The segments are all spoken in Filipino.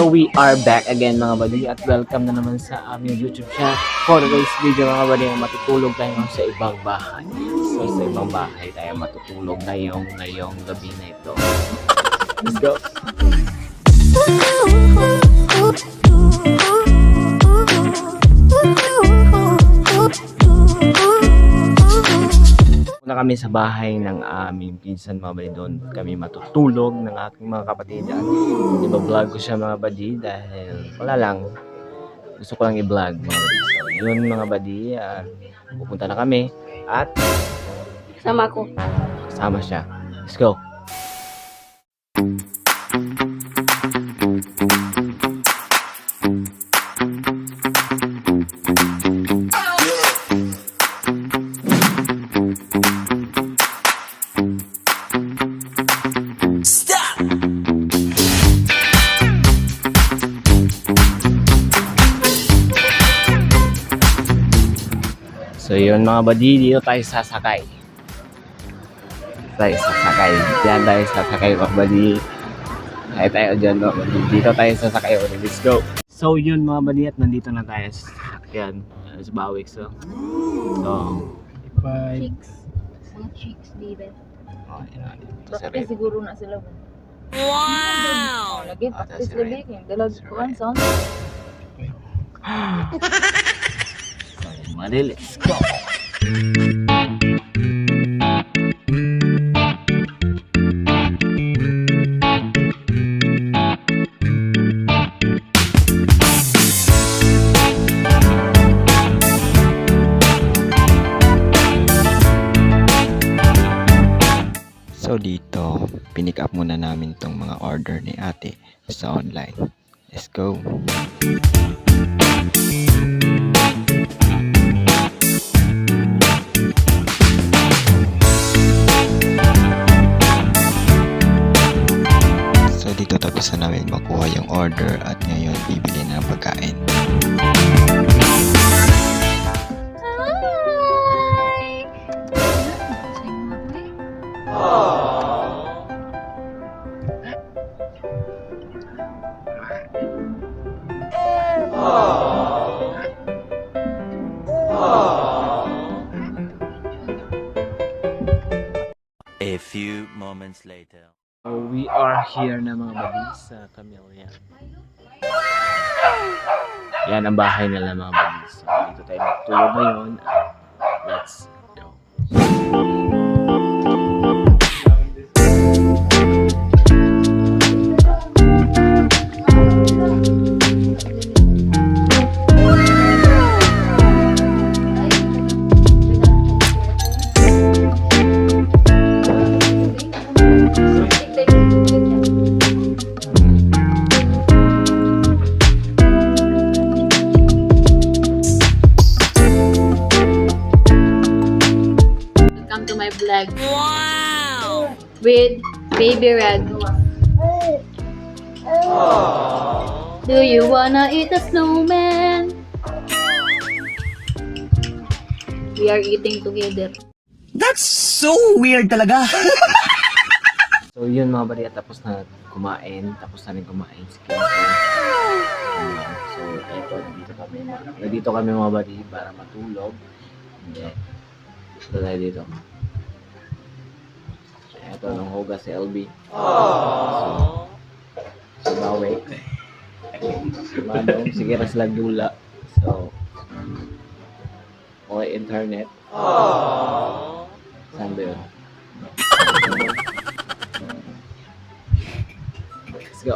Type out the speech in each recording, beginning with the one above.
So we are back again mga buddy at welcome na naman sa aming YouTube channel. For today's video mga buddy, matutulog tayo sa ibang bahay. So sa ibang bahay tayo matutulog ngayong gabi na ito. Let's go! Punta kami sa bahay ng aming pinsan mga buddy, doon kami matutulog ng aking mga kapatid. Di ba vlog ko siya mga buddy dahil wala lang, gusto ko lang i-vlog mga buddy. So yun mga buddy, pupunta na kami at sama ko. Kasama siya. Let's go! So yun mga buddy, dito tayo sasakay. Diyan tayo sasakay mga buddy. Ay tayo dyan mga buddy. Dito tayo sasakay. Let's go! So yun mga buddy, at nandito na tayo sa sasakyan. Sa Bawik. So bye. Mga chicks, diba? Oh, yan. Bakit siguro na sila. Wow! Lagi, practice lagi. Dalag ko ang sound. Mali, let's go! So dito, pinick up muna namin tong mga order ni ate sa online. Let's go! Dito tapos na namin makuha yung order at ngayon bibili na ng pagkain. A few moments later. We are here na mga buddy sa Camellia. Yan ang bahay nila mga buddy. So dito tayo magtulog ngayon. Let's go. My vlog. Wow! With Baby Red. Do you wanna eat a snowman? We are eating together. That's so weird talaga. So yun mga buddy, at tapos na kumain. Tapos na rin kumain si Kim. So eto, nandito kami mga buddy para matulog. Hindi. Ito tayo dito. Ito nang hugas si LB. So Bawik. Si Manong, sige ras lang dula. So okay, internet. Saan ba yun? Let's go.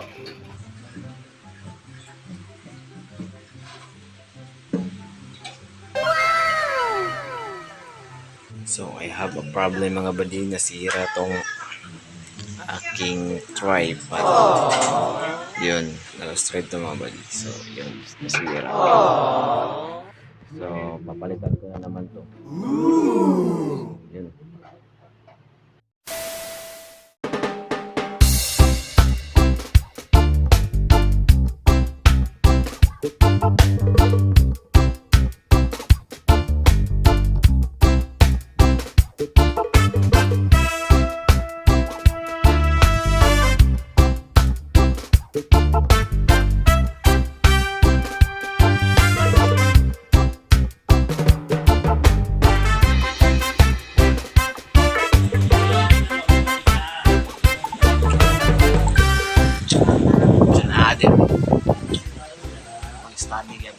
So I have a problem mga buddy, nasira tong aking tripod. Yun, nag-straight to mga buddy. So yun, nasira. So papalitan ko na naman to. Yun. natin. Mag-study yan.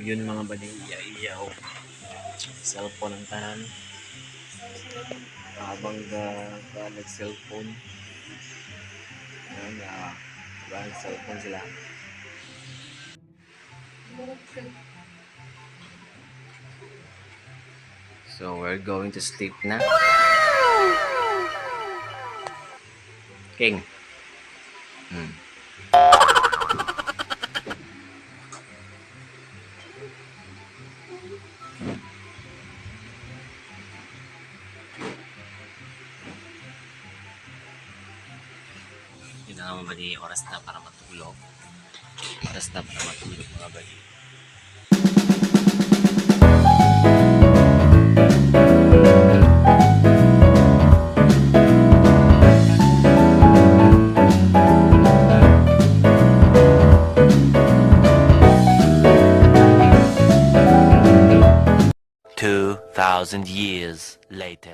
Yun mga bading iya-iyaw. Cellphone ang tanan. Habang nag-cellphone. Ayan, nag-cellphone sila. So we're going to sleep na. King. Yun na mga badi, oras na para matulog. Oras na para matulog mga badi. Thousand years later.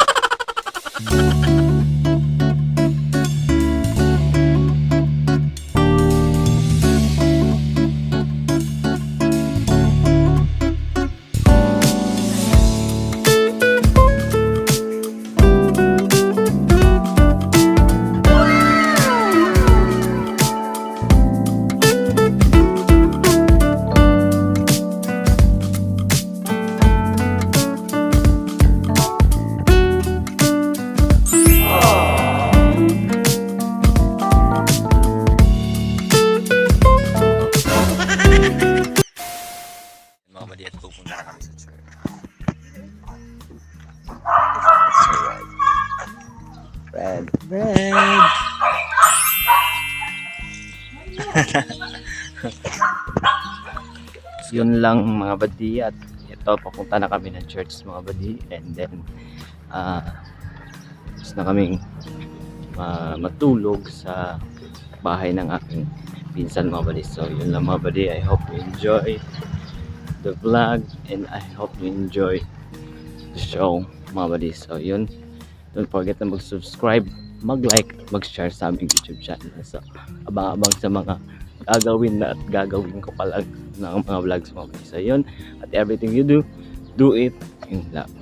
Mga badi at pupunta na kami sa church. Bread. So, yun lang mga badi at ito papunta na kami ng church mga badi and then gusto na kaming matulog sa bahay ng aking pinsan mga badi. So yun lang mga badi, I hope you enjoy the vlog and I hope you enjoy the show mga badi. So yun, don't forget na mag-subscribe, mag-like, mag-share sa aming YouTube channel. So abang-abang sa mga gagawin na at gagawin ko pa lang ng mga vlogs mga badi. So yun, at everything you do it in love.